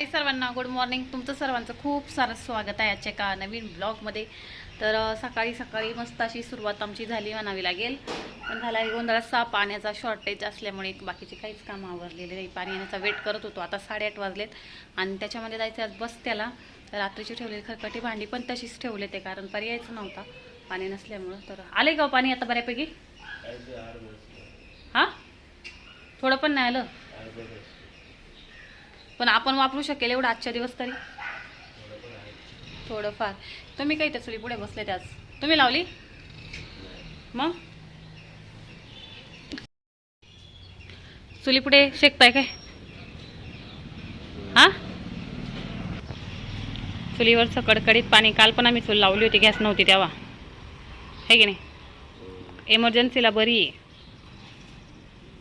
सर्वांना good morning. तुमचं सर्वांचं खूप सारं स्वागत आहे आजच्या एका नवीन ब्लॉगमध्ये. तर सकाळी सकाळी मस्त अशी सुरुवात आमची झाली म्हणावी लागेल. पण झाला गोंधळाचा पाण्याचा शॉर्टेज असल्यामुळे बाकीचे काहीच काम आवरलेले नाही. पाणी येण्याचा वेट करत होतो. आता 8:30 वाजलेत आणि त्याच्यामध्ये जायचं आज बस त्याला. रात्रीची ठेवलेली खरकटी भांडी पण तशीच ठेवले ते, कारण पर्यायच नव्हता पाणी नसल्यामुळं. तर आले का पाणी आता बऱ्यापैकी? हां, थोडं पण नाही आलं, पण आपण वापरू शकेल एवढं आजच्या दिवस तरी थोडंफार. तुम्ही काही त्या चुली पुढे बसले त्याच तुम्ही लावली मग चुली पुढे शेकताय काय? हा, चुलीवरचं कडकडीत पाणी. काल पण आम्ही चूल लावली होती, गॅस नव्हती तेव्हा, आहे की नाही? एमर्जन्सीला बरी आहे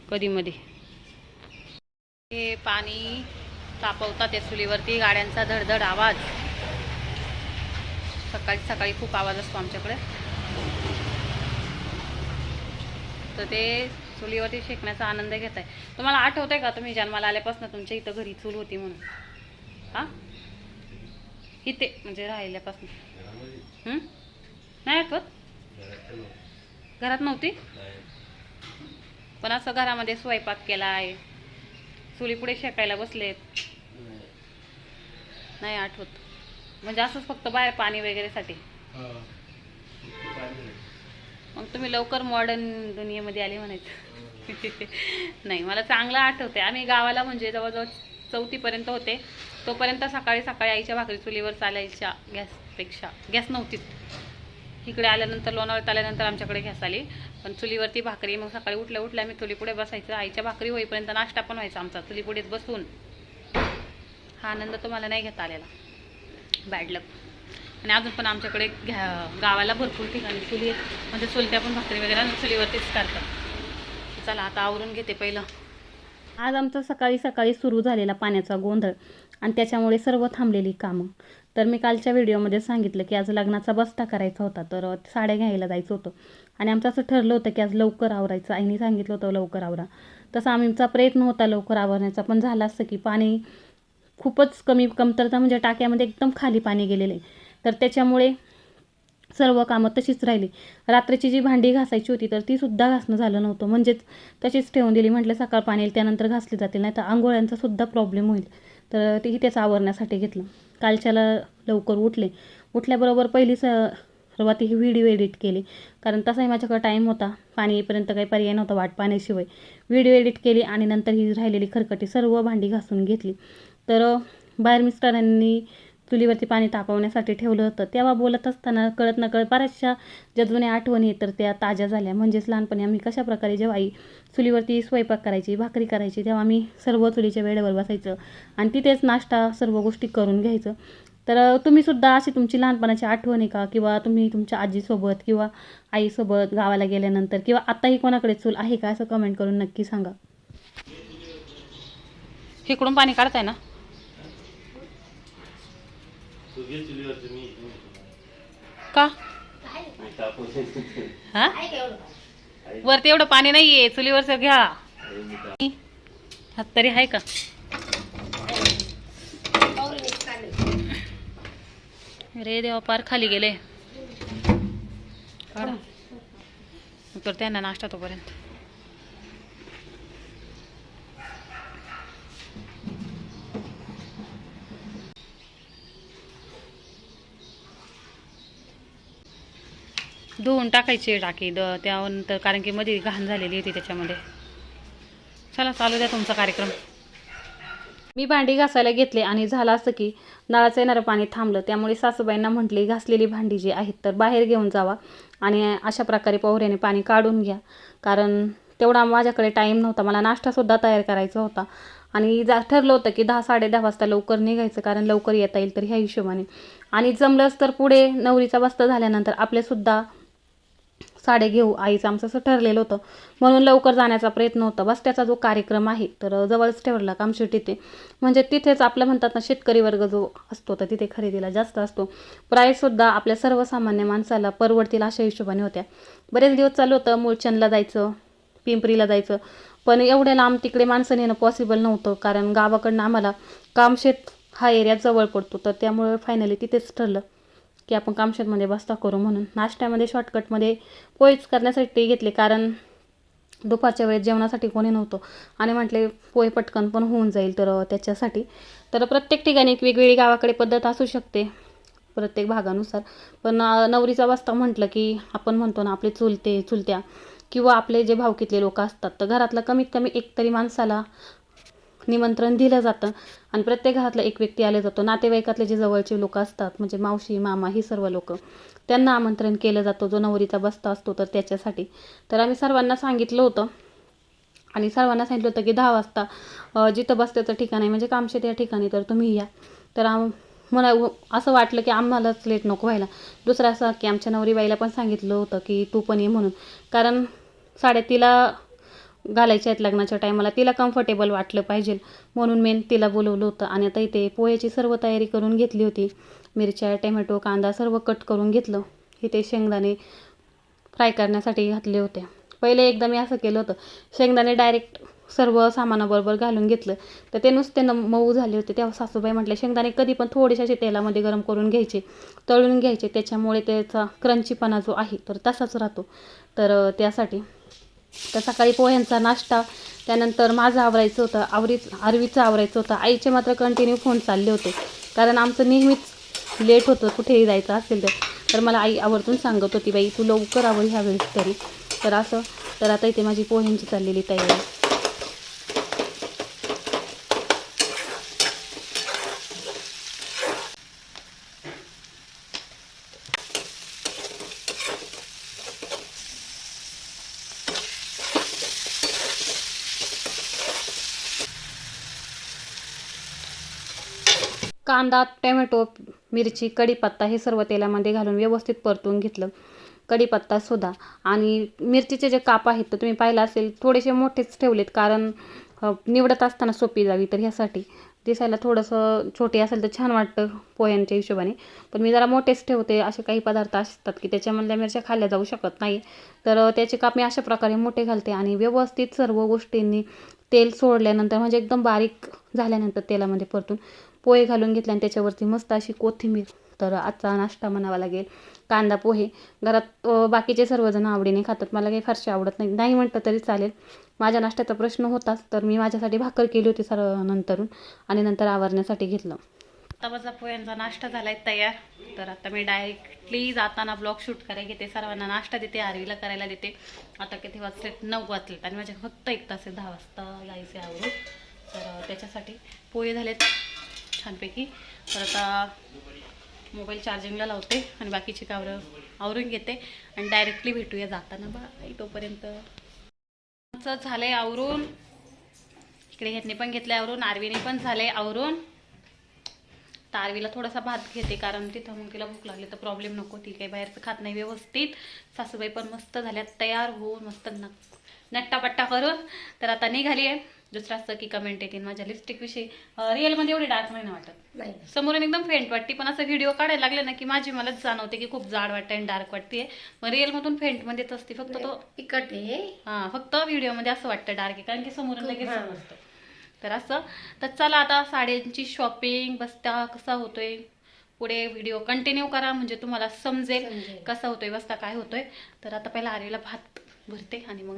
कधी मध्ये. हे पाणी तापवतात त्या चुलीवरती, गाड्यांचा धडधड आवाज. सकाळी सकाळी खूप आवाज असतो आमच्याकडे. तर ते चुलीवरती शेकण्याचा आनंद घेत आहे. तुम्हाला आठवत आहे का, तुम्ही जन्माला आल्यापासून तुमच्या इथं घरी चूल होती म्हणून? हां, इथे म्हणजे राहिल्यापासून नाही आठवत? घरात नव्हती, पण असं घरामध्ये स्वयंपाक केला आहे, चुलीपुढे शेकायला बसलेत, नाही आठवत? म्हणजे असंच फक्त बाहेर पाणी वगैरेसाठी. मग तुम्ही लवकर मॉडर्न दुनियेमध्ये आले म्हणायचं. नाही, मला चांगलं आठवते. आम्ही गावाला म्हणजे जवळजवळ 4थी पर्यंत होते, तोपर्यंत सकाळी सकाळी आईच्या भाकरी चुलीवर चालायच्या. गॅसपेक्षा, गॅस नव्हतीच. इकडे आल्यानंतर, लोणावळ्यात आल्यानंतर आमच्याकडे गॅस आली, पण चुलीवरती भाकरी. मग सकाळी उठल्या उठल्या आम्ही चुलीपुढे बसायचं. आईच्या भाकरी होईपर्यंत नाश्ता पण व्हायचा आमचा चुलीपुढेच बसून. हा आनंद तुम्हाला नाही घेता आलेला, बॅड लक. आणि अजून पण आमच्याकडे गावाला भरपूर ठिकाणी चुली म्हणजे चुलत्या पण भाकरी वगैरे चुलीवरतीच करतात. चला आता आवरून घेते पहिलं. आज आमचा सकाळी सकाळी सुरू झालेला पाण्याचा गोंधळ आणि त्याच्यामुळे सर्व थांबलेली कामं. तर मी कालच्या व्हिडिओमध्ये सांगितलं की आज लग्नाचा बस्ता करायचा होता, तर साड्या घ्यायला जायचं होतं आणि आमचं असं ठरलं होतं की आज लवकर आवरायचं. आईने सांगितलं होतं लवकर आवरा. तसा आमचा प्रयत्न होता लवकर आवरण्याचा, पण झालं असतं की पाणी खूपच कमतरता, म्हणजे टाक्यामध्ये एकदम खाली पाणी गेलेलं आहे. तर त्याच्यामुळे सर्व कामं तशीच राहिली. रात्रीची जी भांडी घासायची होती तर ती सुद्धा घासणं झालं नव्हतं, म्हणजेच तशीच ठेवून दिली. म्हटलं सकाळ पाणी येईल त्यानंतर घासली जातील, नाही तर आंघोळ्यांचा सुद्धा प्रॉब्लेम होईल. तर तेही त्याचं आवरण्यासाठी घेतलं. कालच्याला लवकर उठल्याबरोबर पहिली सुरुवात ही व्हिडिओ एडिट केली, कारण तसाही माझ्याकडे टाईम होता. पाणी येईपर्यंत काही पर्याय नव्हता वाट पाण्याशिवाय. व्हिडिओ एडिट केली आणि नंतर ही राहिलेली खरकटी सर्व भांडी घासून घेतली. तर बाहेर मिस्टरांनी चुलीवरती पाणी तापवण्यासाठी ठेवलं होतं. तेव्हा बोलत असताना कळत नकळत बऱ्याचशा ज्या जुन्या आठवणी तर त्या ताज्या झाल्या. म्हणजेच लहानपणी आम्ही कशाप्रकारे जेव्हा आई चुलीवरती स्वयंपाक करायची, भाकरी करायची, तेव्हा आम्ही सर्व चुलीच्या वेळेवर बसायचं आणि तिथेच नाश्ता सर्व गोष्टी करून घ्यायचं. तर तुम्हीसुद्धा अशी तुमची लहानपणाची आठवण आहे का, किंवा तुम्ही तुमच्या आजीसोबत किंवा आईसोबत गावाला गेल्यानंतर किंवा आत्ताही कोणाकडे चूल आहे का, असं कमेंट करून नक्की सांगा. इकडून पाणी काढताय ना? का हा, वरती एवढं पाणी नाहीये, चुलीवरचं घ्या. हात तरी आहे का? रे देवा, पार खाली गेले. करते ना नाश्ता तोपर्यंत. धुवून टाकायची टाकी त्यानंतर, कारण की मध्ये घाण झालेली होती त्याच्यामध्ये. चला चालू द्या तुमचा कार्यक्रम. मी भांडी घासायला घेतले आणि झालं असं की नळाचं येणारं पाणी थांबलं. त्यामुळे सासूबाईंना म्हटले घासलेली भांडी जी आहेत तर बाहेर घेऊन जावा आणि अशा प्रकारे पोहऱ्याने पाणी काढून घ्या, कारण तेवढा माझ्याकडे टाईम नव्हता. मला नाश्तासुद्धा तयार करायचा होता आणि ठरलं होतं की 10-10:30 वाजता लवकर निघायचं, कारण लवकर येता येईल तर ह्या हिशोबाने. आणि जमलंच तर पुढे नवरीचा बस्ता झाल्यानंतर आपलेसुद्धा साडे घेऊ आईचं, आमचं असं ठरलेलं होतं. म्हणून लवकर जाण्याचा प्रयत्न होता. बस्त्याचा जो कार्यक्रम आहे तर जवळच ठेवला कामशेट तिथे, म्हणजे तिथेच आपलं म्हणतात ना शेतकरी वर्ग जो असतो तर तिथे खरेदीला जास्त असतो. प्राईससुद्धा आपल्या सर्वसामान्य माणसाला परवडतील अशा हिशोबाने होत्या. बरेच दिवस चालू होतं मुळचंदला जायचं, पिंपरीला जायचं, पण एवढ्या लांब तिकडे माणसं नेणं पॉसिबल नव्हतं, कारण गावाकडनं आम्हाला कामशेत हा एरिया जवळ पडतो, तर त्यामुळे फायनली तिथेच ठरलं की आपण कामशेतमध्ये बस्ता करू म्हणून. नाश्त्यामध्ये शॉर्टकटमध्ये पोहेच करण्यासाठी घेतले, कारण दुपारच्या वेळेत जेवणासाठी कोणी नव्हतं आणि म्हटले पोहे पटकन पण होऊन जाईल, तर त्याच्यासाठी. तर प्रत्येक ठिकाणी एक वेगवेगळी गावाकडे पद्धत असू शकते प्रत्येक भागानुसार, पण नवरीचा बस्ता म्हटलं की आपण म्हणतो ना, आपले चुलत्या किंवा आपले जे भावकीतले लोक असतात, तर घरातला कमीत कमी एक तरी माणसाला निमंत्रण दिलं जातं आणि प्रत्येक घरातला एक व्यक्ती आले जातो. नातेवाईकातले जे जवळचे लोक असतात, म्हणजे मावशी मामा ही सर्व लोक, त्यांना आमंत्रण केलं जातं जो नवरीचा बस्ता असतो तर त्याच्यासाठी. तर आम्ही सर्वांना सांगितलं होतं आणि सर्वांना सांगितलं होतं की 10 वाजता जिथं बसल्याचं ठिकाण आहे म्हणजे कामशेत या ठिकाणी, तर तुम्ही या. तर मला असं वाटलं की आम्हालाच लेट नको व्हायला. दुसरं असं की आमच्या नवरीबाईला पण सांगितलं होतं की तू पण ये म्हणून, कारण साड्या तिला घालायच्या आहेत लग्नाच्या टायमाला, तिला कम्फर्टेबल वाटलं पाहिजे म्हणून मी तिला बोलवलं होतं. आणि आता इथे पोह्याची सर्व तयारी करून घेतली होती. मिरच्या, टोमॅटो, कांदा सर्व कट करून घेतलं. इथे शेंगदाणे फ्राय करण्यासाठी घातले होते. पहिले एकदा मी असं केलं होतं, शेंगदाणे डायरेक्ट सर्व सामानाबरोबर घालून घेतलं, तर ते नुसते मऊ झाले होते. तेव्हा सासूबाई म्हटले शेंगदाणे कधी पण थोडेसे तेलामध्ये गरम करून घ्यायचे, तळून घ्यायचे, त्याच्यामुळे त्याचा क्रंचीपणा जो आहे तर तसाच राहतो. तर त्यासाठी तर सकाळी पोह्यांचा नाश्ता, त्यानंतर माझं आवरायचं होतं, आरवीचं आवरायचं होतं. आईचे मात्र कंटिन्यू फोन चालले होते, कारण आमचं नेहमीच लेट होतं कुठेही जायचं असेल तर मला आई आवर्जून सांगत होती, बाई तू लवकर आवर ह्यावेळेस तरी. तर असं, तर आता इथे माझी पोह्यांची चाललेली तयारी. कांदा, टोमॅटो, मिरची, कढीपत्ता हे सर्व तेलामध्ये घालून व्यवस्थित परतून घेतलं. कढीपत्ता सुद्धा आणि मिरचीचे जे काप आहेत तर तुम्ही पाहिलं असेल थोडेसे मोठेच ठेवलेत, कारण निवडत असताना सोपी जावी तर ह्यासाठी. दिसायला थोडंसं छोटे असेल तर छान वाटतं पोह्यांच्या हिशोबाने, पण मी जरा मोठेच ठेवते. असे काही पदार्थ असतात की त्याच्यामधल्या मिरच्या खाल्ल्या जाऊ शकत नाही, तर त्याचे काप मी अशा प्रकारे मोठे घालते आणि व्यवस्थित सर्व गोष्टींनी तेल सोडल्यानंतर म्हणजे एकदम बारीक झाल्यानंतर तेलामध्ये परतून पोहे घालून घेतले आणि त्याच्यावरती मस्त अशी कोथिंबीर. तर आजचा नाश्ता म्हणावा लागेल कांदा पोहे. घरात बाकीचे सर्वजण आवडीने खातात, मला काही फारसे आवडत नाही म्हटलं तरी चालेल. माझ्या नाश्त्याचा प्रश्न होताच, तर मी माझ्यासाठी भाकर केली होती नंतरून आणि नंतर आवरण्यासाठी घेतलं. आता माझा पोह्यांचा नाश्ता झालाय तयार. तर आता मी डायरेक्टली जाताना ब्लॉग शूट करायला घेते, सर्वांना नाश्ता देते, आरवीला करायला देते. आता किती वाजलेत? 9 वाजलेत आणि माझ्या फक्त 1 तास आहे 10 वाजता जायचे आवरून. तर त्याच्यासाठी पोहे झालेत छानपैकी. तर आता मोबाईल चार्जिंगला लावते आणि बाकीची कावरं आवरून घेते आणि डायरेक्टली भेटूया जाताना बा. तोपर्यंत झालंय आवरून, इकडे ह्याने पण घेतले आवरून, आरवीने पण झाले आवरून. तर आरवीला थोडासा भात घेते, कारण तिथं मग तिला भूक लागली तर प्रॉब्लेम नको, ती काही बाहेरचं खात नाही व्यवस्थित. सासूबाई पण मस्त झाल्यात तयार होऊन, मस्त नट्टापट्टा करून. तर आता निघाली आहे. दुसरं असतं की कमेंट येतील माझ्या लिपस्टिक विषयी, रिअलमध्ये एवढी डार्क नाही वाटत, समोरून एकदम फेंट वाटते, पण असं व्हिडिओ काढायला लागले ना की माझी मलाच जाणवते की खूप जाड वाटते आणि डार्क वाटते. मग रिअलमधून फेंटमध्येच असते, फक्त तो तिखट आहे. हां, फक्त व्हिडिओमध्ये असं वाटतं डार्क आहे, कारण की समोरून लगेच समजतं. तर असं. तर चला आता साड्यांची शॉपिंग बस्ता कसा होतोय, पुढे व्हिडिओ कंटिन्यू करा म्हणजे तुम्हाला समजेल कसा होतोय बस्ता, काय होतोय. तर आता पहिला आरवीला भात भरते आणि मग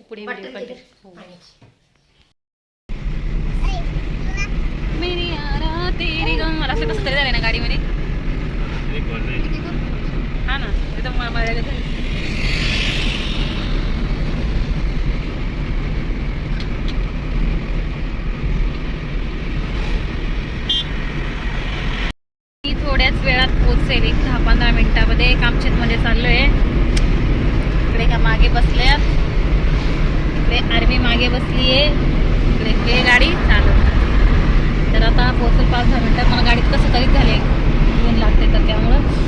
पुढे व्हिडिओ कंटिन्यू. मेरी यारा तेरी गम, मला असं कसं तरी झालं ना गाडीमध्ये. हा ना, एकदम मजा झाली. थोड्याच वेळात पोहोचेल, 10-15 मिनिटामध्ये कामशेतमध्ये चाललो आहे. इकडे ह्या मागे बसल्यात, इकडे आरवी मागे बसली आहे, इकडे हे गाडी चालू. तर आता पोहोचेल 5-10 मिनिटात. मला गाडीत कसं तरी झाले, ऊन लागते तर त्यामुळं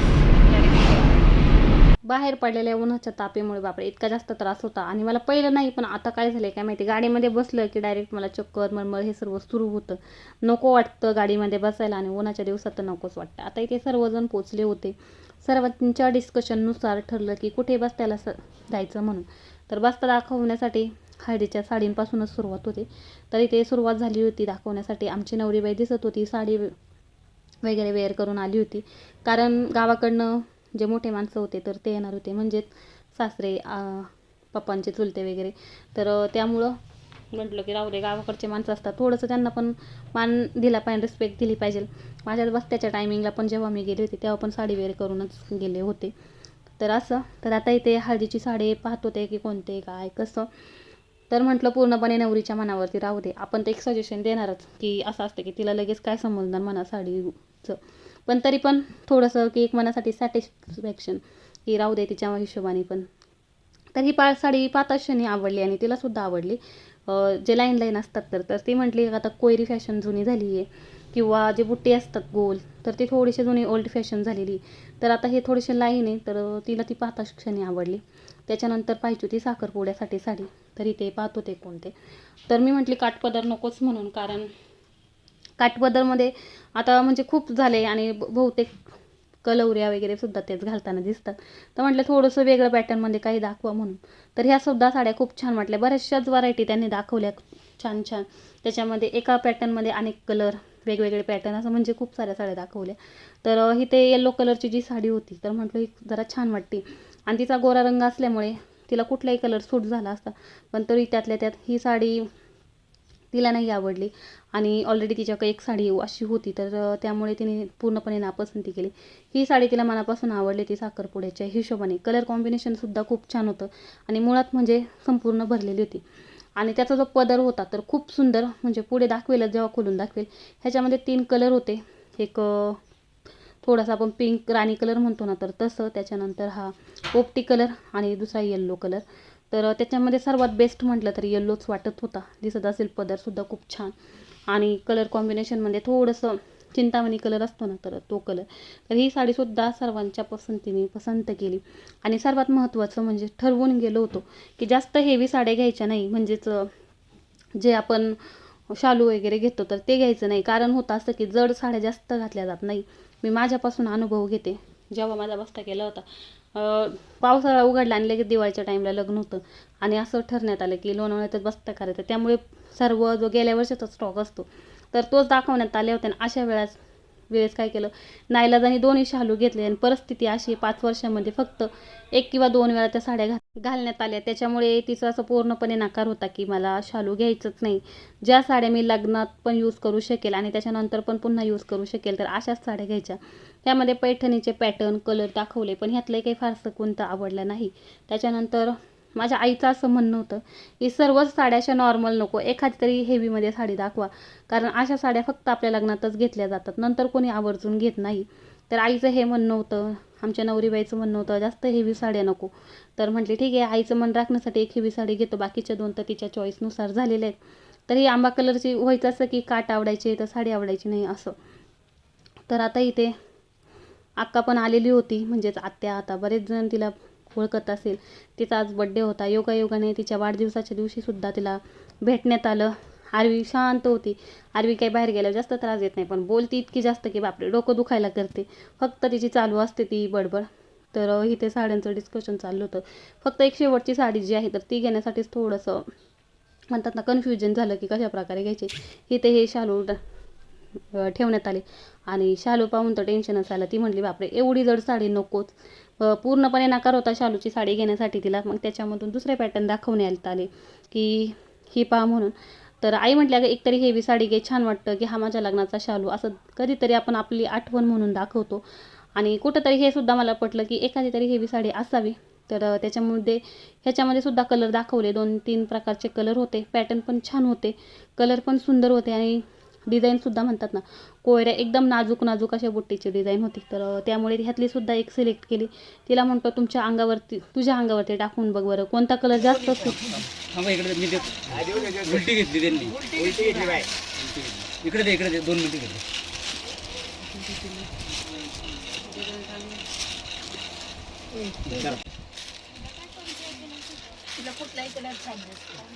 बाहेर पडलेल्या उन्हाच्या तापेमुळे बापरे इतका जास्त त्रास होता. आणि मला पहिलं नाही, पण आता काय झालं काय माहिती, गाडीमध्ये बसलं की डायरेक्ट मला चक्कर मळमळ हे सर्व सुरू होतं. नको वाटतं गाडीमध्ये बसायला आणि उन्हाच्या दिवसात तर नकोच वाटतं. आता इथे सर्वजण पोचले होते. सर्वांच्या डिस्कशननुसार ठरलं की कुठे बस्त्याला जायचं म्हणून. तर बस्ता दाखवण्यासाठी हळदीच्या साडींपासूनच सुरुवात होते. तर इथे सुरुवात झाली होती दाखवण्यासाठी. आमची नवरीबाई दिसत होती साडी वगैरे वेअर करून आली होती. कारण गावाकडनं जे मोठे माणसं होते तर ते येणार होते, म्हणजेच सासरे, पप्पांचे चुलते वगैरे. तर त्यामुळं म्हटलं की राहू दे, गावाकडचे माणसं असतात, थोडंसं त्यांना पण मान दिला पाहिजे, रिस्पेक्ट दिली पाहिजे. माझ्या बस्त्याच्या टायमिंगला पण जेव्हा मी गेले होते तेव्हा पण साडी वेअर करूनच गेले होते. तर असं, तर आता इथे हळदीची साडी पाहत होते की कोणते काय कसं. तर म्हटलं पूर्णपणे नवरीच्या मनावरती राहू दे. आपण तर एक सजेशन देणारच की असं असतं की तिला लगेच काय समजणार म्हणा साडीचं, पण तरी पण थोडंसं की एक मनासाठी सॅटिस्फॅक्शन की राहू दे तिच्या हिशोबाने पण. तर ही साडी पाहताच क्षणी आवडली आणि तिलासुद्धा आवडली. जे लाईन असतात तर ती म्हटली आता कोयरी फॅशन जुनी झाली आहे, किंवा जे बुट्टी असतात गोल तर ती थोडीशी जुनी ओल्ड फॅशन झालेली. तर आता हे थोडीशी लाईन आहे तर तिला ती पाहताच क्षणी आवडली. त्याच्यानंतर पाहिजे होती साखरपुड्यासाठी साडी, तरी ते पाहत होते कोणते. तर मी म्हटली काठपदर नकोच म्हणून, कारण काठपदरमध्ये आता म्हणजे खूप झाले आणि बहुतेक कलवऱ्या वगैरे सुद्धा तेच घालताना दिसतात. तर म्हटलं थोडंसं वेगळं पॅटर्नमध्ये काही दाखवा म्हणून. तर ह्यासुद्धा साड्या खूप छान वाटल्या. बऱ्याचशाच व्हरायटी त्यांनी दाखवल्या छान छान. त्याच्यामध्ये एका पॅटर्नमध्ये अनेक कलर, वेगवेगळे पॅटर्न, असं म्हणजे खूप साऱ्या साड्या दाखवल्या. तर ही ते येलो कलरची जी साडी होती तर म्हटलं ही जरा छान वाटते, आणि तिचा गोरा रंग असल्यामुळे तिला कुठलाही कलर सूट झाला असता, पण तरी त्यातल्या त्यात ही साडी तिला नाही आवडली. आणि ऑलरेडी तिच्याकडे एक साडी अशी होती तर त्यामुळे तिने पूर्णपणे नापसंती केली. ही साडी तिला मनापासून आवडली, ती साखरपुड्याच्या हिशोबाने. कलर कॉम्बिनेशनसुद्धा खूप छान होतं आणि मुळात म्हणजे संपूर्ण भरलेली होती. आणि त्याचा जो पदर होता तर खूप सुंदर, म्हणजे पुढे दाखवेलच जेव्हा खोलून दाखवेल. ह्याच्यामध्ये 3 कलर होते. एक थोडासा आपण पिंक राणी कलर म्हणतो ना तर तसं, त्याच्यानंतर हा पोपटी कलर आणि दुसरा येल्लो कलर. तर त्याच्यामध्ये सर्वात बेस्ट म्हटलं तर येल्लोच वाटत होता. दिसत असेल पदरसुद्धा खूप छान, आणि कलर कॉम्बिनेशनमध्ये थोडंसं चिंतामणी कलर असतो ना तर तो कलर. तर ही साडीसुद्धा सर्वांच्या पसंतीने पसंत केली. आणि सर्वात महत्त्वाचं म्हणजे ठरवून गेलो होतो की जास्त हेवी साड्या घ्यायच्या नाही, म्हणजेच जे आपण शालू वगैरे घेतो तर ते घ्यायचं नाही. कारण होतं असं की जड साड्या जास्त घातल्या जात नाही. मी माझ्यापासून अनुभव घेते, जेव्हा माझा बस्ता केला होता. पावसाळा उघडला आणि लगेच दिवाळीच्या टाईमला लग्न होतं, आणि असं ठरण्यात आलं की लोणावळ्यातच बस्ता करायचा. त्यामुळे सर्व जो गेल्या वर्षाचा स्टॉक असतो तर तोच दाखवण्यात आले होते. आणि अशा वेळेस काय केलं, नाईलाजाने 2 शालू घेतले. आणि परिस्थिती अशी 5 वर्षामध्ये फक्त 1 किंवा 2 वेळा त्या साड्या घालण्यात आल्या. त्याच्यामुळे तिचा असं पूर्णपणे नकार होता की मला शालू घ्यायचंच नाही. ज्या साड्या मी लग्नात पण यूज करू शकेल आणि त्याच्यानंतर पण पुन्हा यूज करू शकेल तर अशाच साड्या घ्यायच्या. त्यामध्ये पैठणीचे पॅटर्न कलर दाखवले, पण ह्यातलं काही फारसं कोणतं आवडलं नाही. त्याच्यानंतर माझ्या आईचं असं म्हणणं होतं की सर्वच साड्या अशा नॉर्मल नको, एखादी तरी हेवीमध्ये साडी दाखवा, कारण अशा साड्या फक्त आपल्या लग्नातच घेतल्या जातात, नंतर कोणी आवर्जून घेत नाही. तर आईचं हे म्हणणं होतं, आमच्या नवरीबाईचं म्हणणं होतं जास्त हेवी साड्या नको. तर म्हटले ठीक आहे, आईचं मन राखण्यासाठी एक हेवी साडी घेतो, बाकीच्या 2 तर तिच्या चॉईसनुसार झालेल्या आहेत. तर ही आंबा कलरची व्हायचं असं की काट आवडायचे तर साडी आवडायची नाही असं. तर आता इथे अक्का पण आलेली होती, म्हणजेच आत्या. आता बरेच जण तिला ओळखत असेल. तिचा आज बड्डे होता. योगायोगाने तिच्या वाढदिवसाच्या दिवशीसुद्धा तिला भेटण्यात आलं. आरवी शांत होती. आरवी काही बाहेर गेल्यावर जास्त त्रास देत नाही, पण बोलती इतकी जास्त की बापरे डोकं दुखायला करते. फक्त तिची चालू असते ती बडबड. तर इथे साड्यांचं डिस्कशन चाललं होतं. फक्त एक शेवटची साडी जी आहे तर ती घेण्यासाठीच थोडंसं म्हणतात ना कन्फ्युजन झालं की कशा प्रकारे घ्यायचे. इथे हे शालू ठेवण्यात आले, आणि शालू पाहून तर टेन्शनच आलं. ती म्हटली बापरे एवढी जड साडी नकोच. पूर्णपणे नकार होता शालूची साडी घेण्यासाठी तिला. मग त्याच्यामधून दुसरे पॅटर्न दाखवण्यात आले की ही पहा म्हणून. तर आई म्हटली अगं एकतरी हेवी साडी घे, छान वाटतं की हा माझ्या लग्नाचा शालू, असं कधीतरी आपण आपली आठवण म्हणून दाखवतो. आणि कुठंतरी हे सुद्धा मला पटलं की एखादी तरी हेवी साडी असावी. तर ह्याच्यामध्ये सुद्धा कलर दाखवले. 2-3 प्रकारचे कलर होते. पॅटर्न पण छान होते, कलर पण सुंदर होते, आणि डिझाईनसुद्धा म्हणतात ना कोयऱ्या एकदम नाजूक नाजूक अशा बुट्टीची डिझाईन होती. तर त्यामुळे ह्यातलीसुद्धा एक सिलेक्ट केली. तिला म्हणतो तुझ्या अंगावरती टाकून बघ बरं कोणता कलर जास्त सूट. उलटी घेतली त्यांनी, इकडे दे 2 मिनिटं घेतली.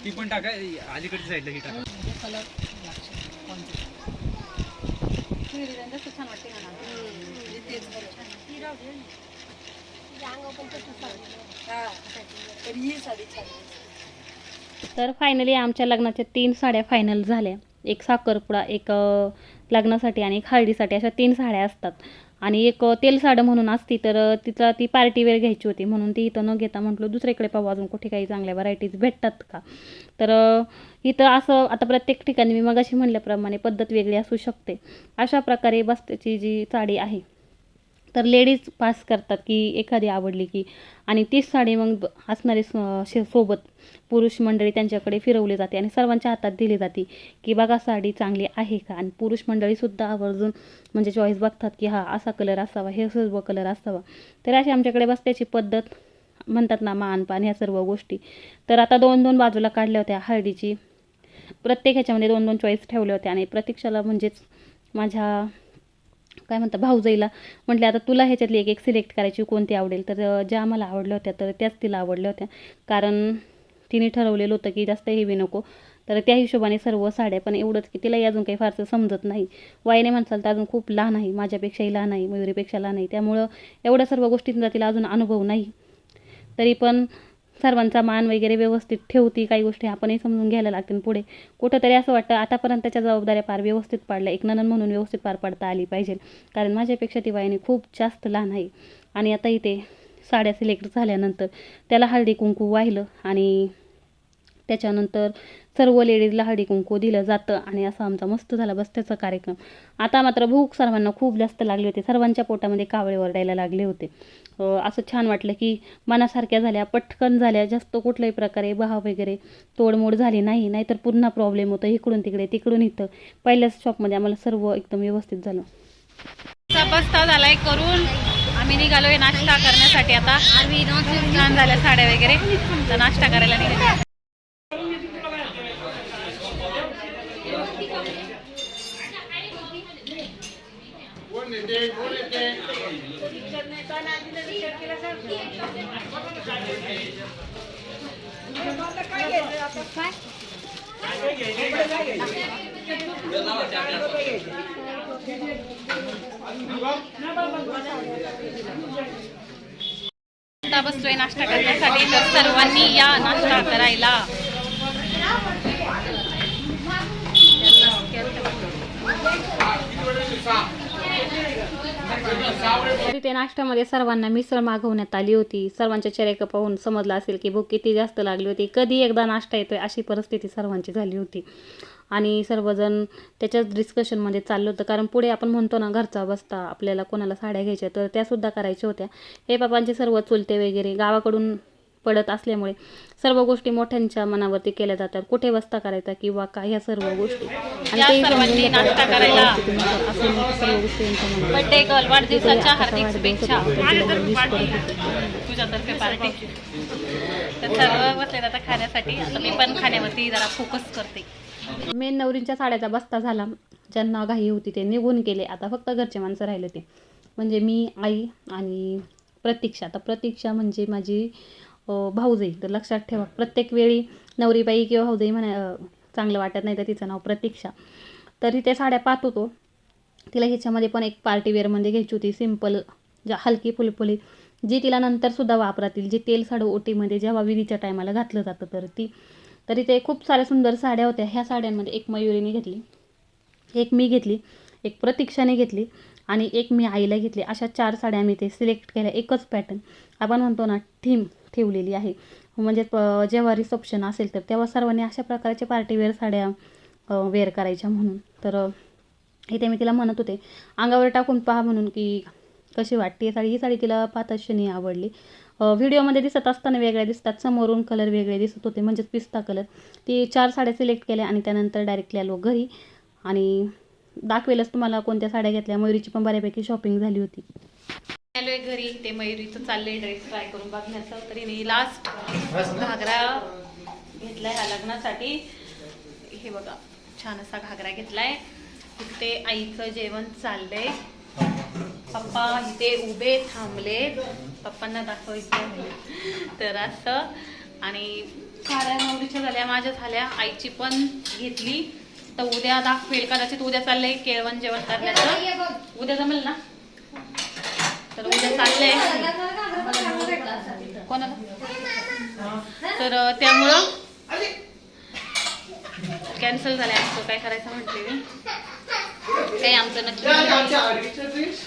ती पण टाका अलीकडच्या साईडला, ही टाका. छान वाटते तर फायनली आमच्या लग्नाच्या 3 साड्या फायनल झाल्या. एक साखरपुडा, एक लग्नासाठी आणि एक हळदीसाठी, अशा 3 साड्या असतात. आणि एक तेल साडं म्हणून असती, तर तिचा ती पार्टीवेअर घ्यायची होती, म्हणून ती इथं न घेता म्हटलं दुसरीकडे पाहू अजून कुठे काही चांगल्या व्हरायटीज भेटतात का. तर इथं असं आता प्रत्येक ठिकाणी मी मगाशी म्हणल्याप्रमाणे पद्धत वेगळी असू शकते. अशा प्रकारे बस्त्याची जी साडी आहे, तर लेडीज पास करतात की एखादी आवडली की, आणि तीच साडी मग असणारे सोबत पुरुष मंडळी त्यांच्याकडे फिरवली जाते आणि सर्वांच्या हातात दिली जाते की बघा साडी चांगली आहे का. आणि पुरुष मंडळीसुद्धा आवर्जून म्हणजे चॉईस बघतात की हा असा कलर असावा, हे सर्व कलर असावा. तर अशी आमच्याकडे बस्त्याची पद्धत म्हणतात ना, मानपान ह्या सर्व गोष्टी. तर आता 2-2 बाजूला काढल्या होत्या हळदीची, प्रत्येक ह्याच्यामध्ये 2-2 चॉईस ठेवल्या होत्या. आणि प्रतीक्षाला म्हणजेच माझ्या काय म्हणतात भाऊजाईला म्हटले आता तुला ह्याच्यातली एक सिलेक्ट करायची, कोणती आवडेल. तर ज्या मला आवडल्या होत्या तर त्याच तिला आवडल्या होत्या, कारण तिने ठरवलेलं होतं की जास्त हेवी नको. तर त्या हिशोबाने सर्व साड्या, पण एवढंच की तिलाही अजून काही फारसं समजत नाही. वयाने म्हणसाल तर अजून खूप लहान आहे, माझ्यापेक्षाही लहान आहे, मयुरीपेक्षा लहान आहे. त्यामुळं एवढ्या सर्व गोष्टींचा तिला अजून अनुभव नाही. तरी पण सर्वांचा मान वगैरे व्यवस्थित ठेवती. काही गोष्टी आपणही समजून घ्यायला लागतील पुढे. कुठंतरी असं वाटतं आतापर्यंत त्याच्या जबाबदाऱ्या पार व्यवस्थित पाडल्या, एक नणंद म्हणून व्यवस्थित पार पाडता आली पाहिजे, कारण माझ्यापेक्षा ती वयाने खूप जास्त लहान आहे. आणि आता इथे साड्या सिलेक्ट झाल्यानंतर त्याला हळदी कुंकू वाहिलं आणि त्याच्यानंतर सर्व लेडीजला हळदी कुंकू दिलं जातं. आणि असा आमचा मस्त झाला बस्त्याचा कार्यक्रम. आता मात्र भूक सर्वांना खूप जास्त लागली होती, सर्वांच्या पोटामध्ये कावळे ओरडायला लागले होते. असं छान वाटलं की मनासारख्या झाल्या, पटकन झाल्या, जास्त कुठल्याही प्रकारे बहा वगैरे तोडमोड झाली नाही, नाहीतर पुन्हा प्रॉब्लेम होतं, इकडून तिकडे तिकडून इथं. पहिल्याच शॉपमध्ये आम्हाला सर्व एकदम व्यवस्थित झालं. बस्ता झालाय करून आम्ही निघालोय नाश्ता करण्यासाठी. आता छान झाल्या साड्या वगैरे, तर नाश्ता करायला निघालो. आता बसलोय नाश्ता करण्यासाठी, तर सर्वांनी या नाश्ता करायला. तिथे नाश्त्यामध्ये सर्वांना मिसळ मागवण्यात आली होती. सर्वांच्या चेहरे पाहून समजलं असेल की भूक किती जास्त लागली होती, कधी एकदा नाश्ता येतोय अशी परिस्थिती सर्वांची झाली होती. आणि सर्वजण त्याच्याच डिस्कशनमध्ये चाललं होतं, कारण पुढे आपण म्हणतो ना घरचा बस्ता, आपल्याला कोणाला साड्या घ्यायच्या तर त्यासुद्धा करायच्या होत्या. हे बाबांचे सर्व चुलते वगैरे गावाकडून पडत असल्यामुळे सर्व गोष्टी मोठ्यांच्या मनावरती केल्या जातात, कुठे बस्ता करायचा किंवा काय, ह्या सर्व गोष्टी. आणि सर्वांनी नाश्ता करायला बर्थडे गर्ल वाढदिवसाच्या हार्दिक शुभेच्छा तुझ्यातर्फे पार्टी. तर सर्व बसले आता खाण्यासाठी. आता मी पण खाण्यावरती जरा फोकस करते. मेन नवरींच्या साड्याचा बस्ता झाला, ज्यांना घाई होती ते निघून गेले. आता फक्त घरचे माणसं राहिले ते म्हणजे मी, आई आणि प्रतीक्षा. आता प्रतीक्षा म्हणजे माझी भाऊजाई. तर लक्षात ठेवा, प्रत्येक वेळी नवरीबाई किंवा भाऊजाई चांगलं वाटत नाही, तर तिचं नाव प्रतीक्षा. तरी त्या साड्या पाहत होतो, तिला ह्याच्यामध्ये पण एक पार्टीवेअरमध्ये घ्यायची होती, सिम्पल, हलकी फुलफुली, जी तिला नंतरसुद्धा वापरातील, जी तेल साडं ओटीमध्ये जेव्हा विधीच्या टायमाला घातलं जातं तर ती. तरी ते खूप साऱ्या सुंदर साड्या होत्या. ह्या साड्यांमध्ये एक मयुरीने घेतली, एक मी घेतली, एक प्रतीक्षाने घेतली आणि एक मी आईला घेतली. अशा 4 साड्या मी ते सिलेक्ट केल्या. एकच पॅटर्न, आपण म्हणतो ना थीम ठेवलेली आहे, म्हणजे जेव्हा रिसेप्शन असेल तर तेव्हा सर्वांनी अशा प्रकारच्या पार्टीवेअर साड्या वेअर करायच्या म्हणून. तर इथे मी तिला म्हणत होते अंगावर टाकून पहा म्हणून की कशी वाटते साडी. ही साडी तिला पाहताच नाही आवडली. व्हिडिओमध्ये दिसत असताना वेगळ्या दिसतात, समोरून कलर वेगळे दिसत होते, म्हणजेच पिस्ता कलर. ती 4 साड्या सिलेक्ट केल्या आणि त्यानंतर डायरेक्टली आलो घरी आणि दाखवेलच तुम्हाला कोणत्या साड्या घेतल्या. मयुरीची पण बऱ्यापैकी शॉपिंग झाली होती. आलोय घरी, ते मयुरीचं चाललंय ड्रेस ट्राय करून बघण्याचं. तरी मी लास्ट घागरा घेतलाय ह्या लग्नासाठी. हे बघा, छान असा घागरा घेतलाय. इथे आईचं जेवण चाललंय, पप्पा इथे उभे थांबले, पप्पांना दाखवायचं तर असं. आणि साड्या नवरीच्या झाल्या, माझ्या झाल्या, आईची पण घेतली. तर उद्या दाखवेल, कदाचित उद्या चाललंय केळवण जेवण करण्याचं. उद्या जमेल ना, तर उद्या चाललंय कोणाला, तर त्यामुळं कॅन्सल झालं आमचं, काय करायचं म्हटले मी. काही आमचं नक्की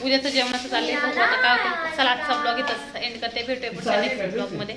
उद्याचं जेवणाचं चाललंय, बघू आता काय होतं. चला आजचा ब्लॉग इथंच एंड करते, भेटूया पुढच्या नेक्स्ट ब्लॉगमध्ये.